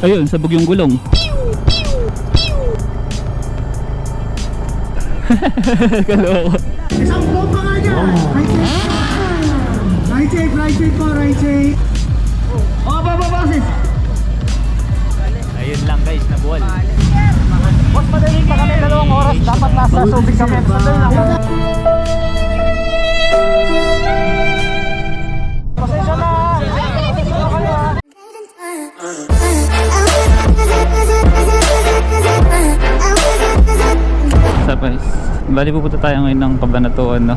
Ayun, sabog yung gulong. Kaloko. Isang buong pa nga dyan. Right check po, right check. Oh, boses. Ayun lang guys, nabuwal. Boss, madaling pa kami 2 oras. Dapat nasa Subic kami. Sandali lang. Pasensya na. So guys, bali pupunta tayo ngayon ng Cabanatuan, no?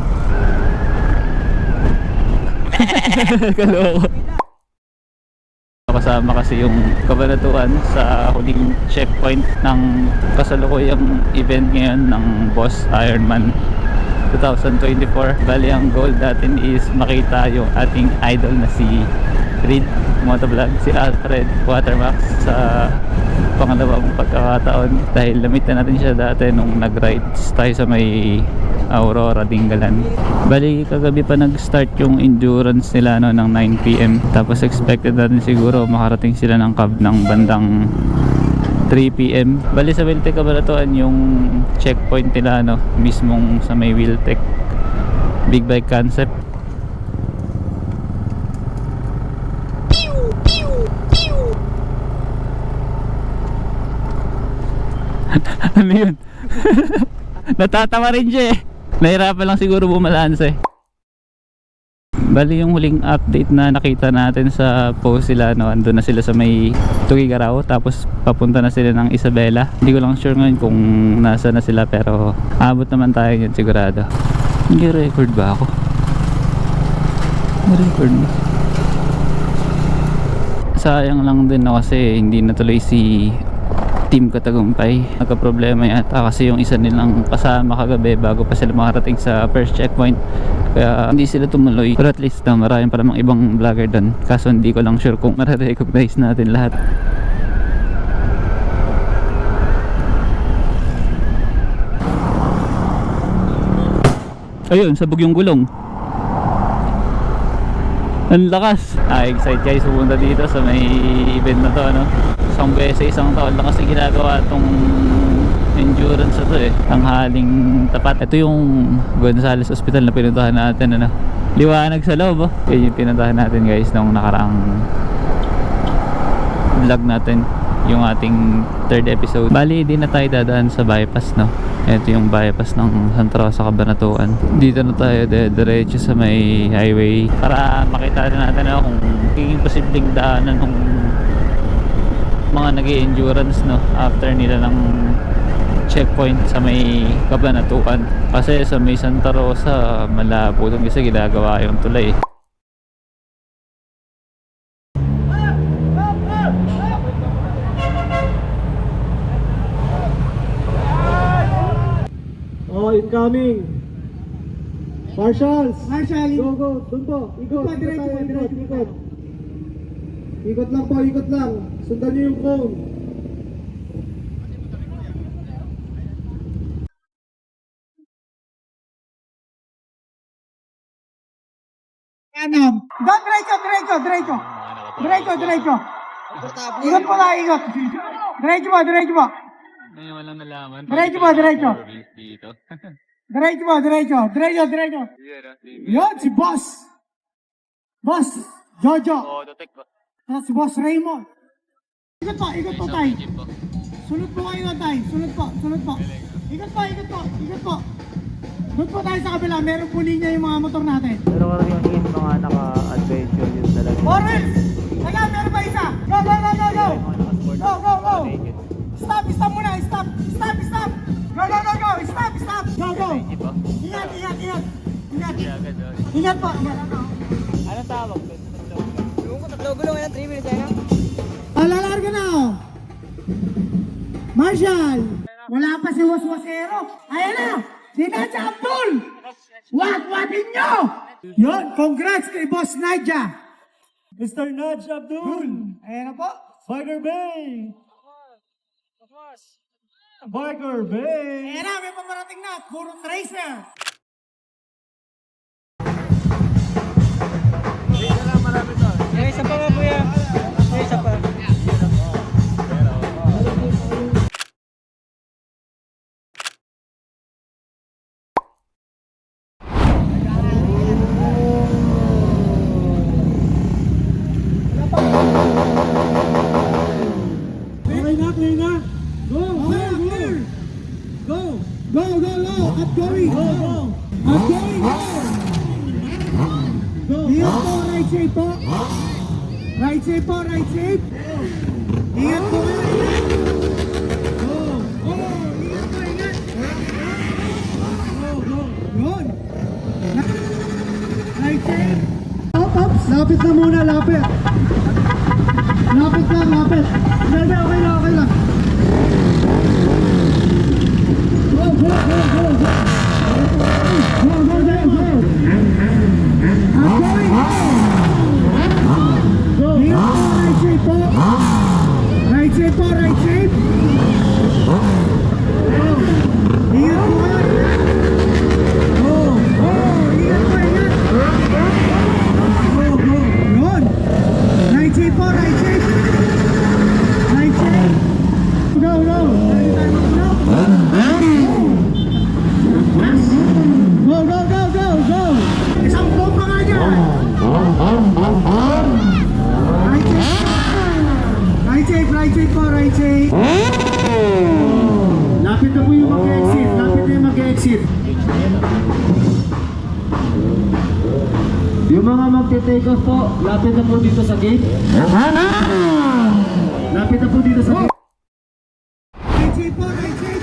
Kaloko. Kasama kasi yung Cabanatuan sa huling checkpoint ng kasalukuyang event ngayon ng Boss Ironman 2024. Bali ang goal natin is makita yung ating idol na si Reed Motovlog, si Alfred Watermax sa pangalawang pagkakataon, dahil lamit na natin siya dati nung nag-rides tayo sa may Aurora Dingalan. Bali kagabi pa nag-start yung endurance nila, no, ng 9 PM, tapos expected natin siguro makarating sila ng cab ng bandang 3 PM. Bali sa Wheeltech Cabanatuan yung checkpoint nila, no, mismong sa may Wheeltech Big Bike Concept. Ano yun? Natatawa rin siya eh. Nahirapan lang siguro bumalanse. Bali yung huling update na nakita natin sa post sila, no, andun na sila sa may Tugigaraw, tapos papunta na sila ng Isabela. Hindi ko lang sure ngayon kung nasa na sila, pero abot naman tayo yun sigurado. Nag-record ba ako? Nag-record na. Sayang lang din, no, kasi hindi natuloy si Team Katagumpay. Nagka-problema yata kasi yung isa nilang kasama kagabi bago pa sila makarating sa first checkpoint, kaya hindi sila tumuloy. Pero at least maraming pa namang ibang vlogger doon, kaso hindi ko lang sure kung mare-recognize natin lahat. Ayun, sabog yung gulong. Ang lakas. Excited guys pupunta dito sa may event na to, no? Isang beses, isang taon lang kasi ginagawa itong endurance na to eh. Tanghaling tapat. Ito yung Gonzales Hospital na pinuntahan natin, ano? Liwanag sa loob, oh. Yan yung pinuntahan natin guys nung nakaraang vlog natin, yung ating 3rd episode. Bali di na tayo dadaan sa bypass, no? Ito yung bypass ng Santa Rosa, Cabanatuan. Dito na tayo diretso sa may highway para makita natin na kung magiging posibleng daanan ng mga nag-i-endurance, no, after nila ng checkpoint sa may Cabanatuan. Kasi sa may Santa Rosa malabo doon kasi ginagawa yung tulay. Oh, incoming. Marshals. Go. Doon po. Ikot. Ikot. Ikot lang po, ikot lang. Sundan niyo yung cone. Kanan. Doon, diretso. Ikot po na, ikot. Diretso po. Ngayon walang nalaman. Diretso. Dito. Diretso. Yun, si Boss. Boss Jojo. Oh, detect ba? At si Boss Raymond. Ikot po tayo. Sunod po kayo na tayo. Sunod po. Ikot po. Doon po tayo sa kabila. Meron po linya yung mga motor natin. Pero parang yung mga naka-adventure yun talaga. Orange! Teka, meron pa isa. Go. Go. Stop muna. Stop. Go. Stop. Go. Ingat. Ingat po. Anong tawag? Tatlo gulong yan, 3 minutes yan. Lalarga na oh. Marshall! Wala pa si Waswasero. Ayan na! Si Nadja Abdul! Wat-watin nyo! Yun, congrats kay Boss Nadja. Mr. Nadja Abdul! Ayan na po. Biker Bay! Biker Bay! Ayan na, may pamarating na. Puro tracer. Isa pa ba, kuya? Isa pa. Right safe po, right safe. Ingat po kayo, ingat. Ingat po, ingat. Yun. Right safe. Ops, lapit na muna, lapit. Lapit lang, lapit. Hindi, okay lang, okay lang. Go, go, go, go, go. Go, go, go, go. I'm going. Go. Right shape po. Right shape po, right shape. Go. Ingat po ka. Go. Ingat po, ingat. Go, go. Yun. Right shape po, right shape. Right shape. Go, go. Go, go, go, go, go. Isang po pa nga dyan. Right shape po, right shape. Lapit na po yung mag-exit, lapit na yung mag-exit. Yung mga magte-take off po, lapit na po dito sa gate. Lapit na po dito sa gate. Right shape po, right shape.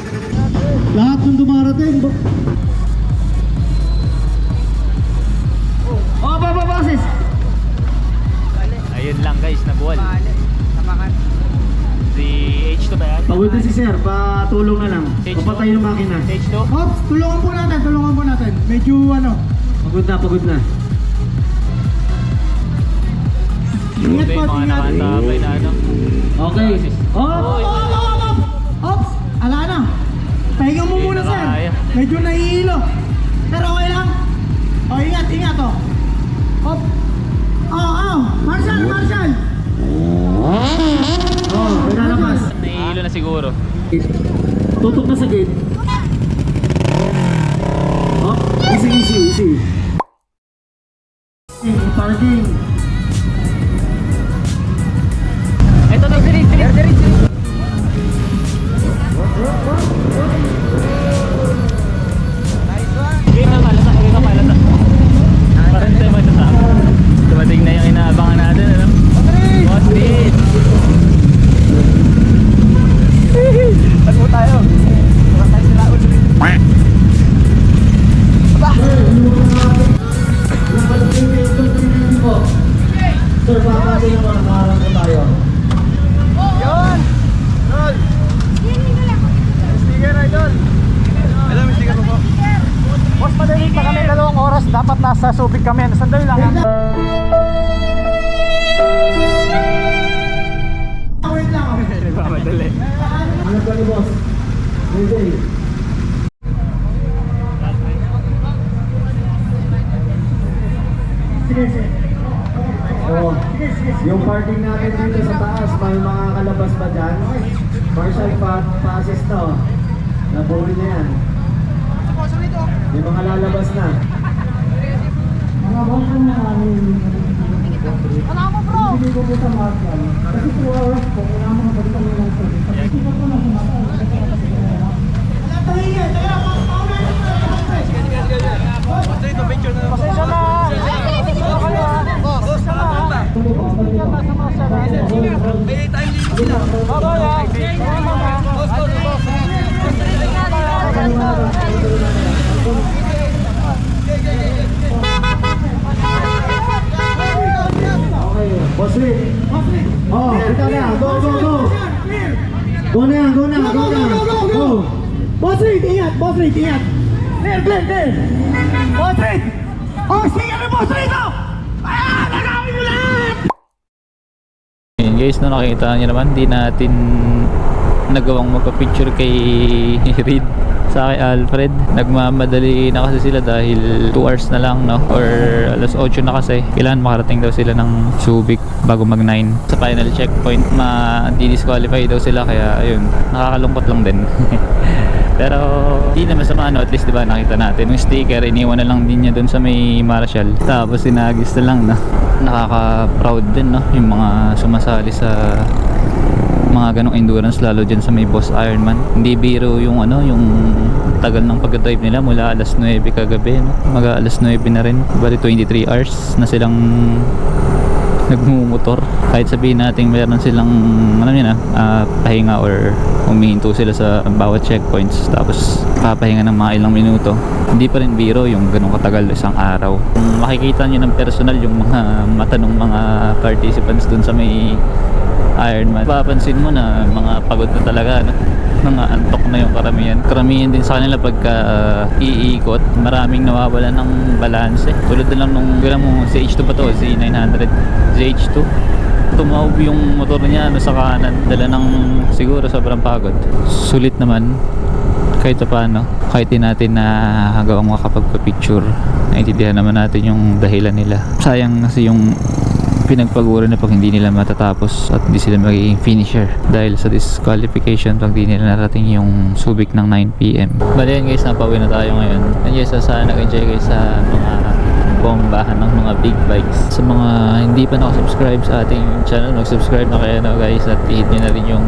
Lahat ng dumarating. Oh, boses! Ayun lang guys, nabuwal. Si H2 ba yan? Pagod na si sir, patulong na lang. H2? Papatay yung makina. H2? Ops, tulungan po natin, tulungan po natin. Medyo ano. Pagod na, pagod na. Ingat Buti po, mga ingat. nakatabay na ano. Okay. Oh! Ops, ala na. Pahinga mo Hindi muna na sir. kaya. Medyo nahihilo. Pero okay lang. O, ingat, ingat o. Op. Marshal, Marshal. Oh, pinalabas. Nahihilo na siguro. Tutok na sa gate. Oh, easy, easy, easy. Parking. Ito na, dirit. Game na malata. Parang tayo matasama. Dumating na yung inaabangan natin, ano? Boss Reed! Tago tayo. Baka tayo sila ulit. Sir, baka din naman nakaharap po tayo. Boss, madaling pa kami 2 oras. Dapat nasa Subic kami. Sandali lang. Wait lang. Nagmamadali. Ano ba ni boss? Ready. Sige, sige. Oh, yung parking natin dito sa taas, may mga kalabas ba dyan? Marshal, pa-assist na oh. Naburi na yan. May mga lalabas na. Mga boss na namin. Ano mo bro? Hindi ko po sa Marshal. Kasi 2 hours po, kailangan mga balitan nyo lang po. Kasi ko po na sumasal. Wala tayo tara, paulan na Pasensya na. Okay, boss Rick. Oh, kita na. Go, go, go. Go na yan, go na, go na. Go. Boss Reed, ingat! Boss Reed, ingat! Clear, clear, clear! Boss Reed! Oh, sige na Boss Reed! Nagawin mo lahat! Ayun guys, no, nakikita nyo naman, di natin nagawang magpa-picture kay Reed sa kay Alfred. Nagmamadali na kasi sila dahil 2 hours na lang, no? Or alas 8 na kasi. Kailangan makarating daw sila ng Subic bago mag 9. Sa final checkpoint, ma-disqualify daw sila, kaya ayun, nakakalungkot lang din. Pero di naman sa at least diba nakita natin yung sticker, iniwan na lang din niya doon sa may Marshall. Tapos sinagis na lang, no? Nakaka-proud din, no? Yung mga sumasali sa mga ganong endurance, lalo dyan sa may Boss Ironman. Hindi biro yung ano, yung tagal ng pag-drive nila mula alas 9 kagabi, no? Mag alas 9 na rin. Bali 23 hours na silang nagmumotor. Kahit sabihin natin meron silang alam niyo na, pahinga or humihinto sila sa bawat checkpoints tapos papahinga ng mga ilang minuto, hindi pa rin biro yung ganun katagal isang araw. Kung makikita nyo ng personal yung mga mata ng mga participants dun sa may Ironman, papansin mo na mga pagod na talaga, no? Mga antok na yung karamihan din sa kanila pagka iikot, maraming nawawala ng balance. Tulad na lang nung mo CH2 ba to, Z900 ZH2, tumawag yung motor niya sa kanan, dala ng siguro sobrang pagod. Sulit naman kahit paano, kahit din natin na hanggang makapagpa-picture, naintindihan naman natin yung dahilan nila. Sayang kasi yung pinagpagura na pag hindi nila matatapos at hindi sila magiging finisher dahil sa disqualification pag hindi nila narating yung Subic ng 9pm. Bali yan guys, napauwi na tayo ngayon. And yes, sana nag-enjoy guys sa mga bombahan ng mga big bikes. Sa mga hindi pa nakasubscribe sa ating channel, mag-subscribe na kayo na guys at i-hit nyo na rin yung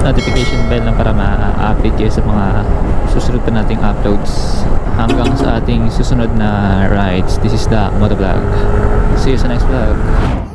notification bell na para ma-update kayo sa mga susunod pa nating uploads. Hanggang sa ating susunod na rides. This is the Motovlog. See you sa next vlog.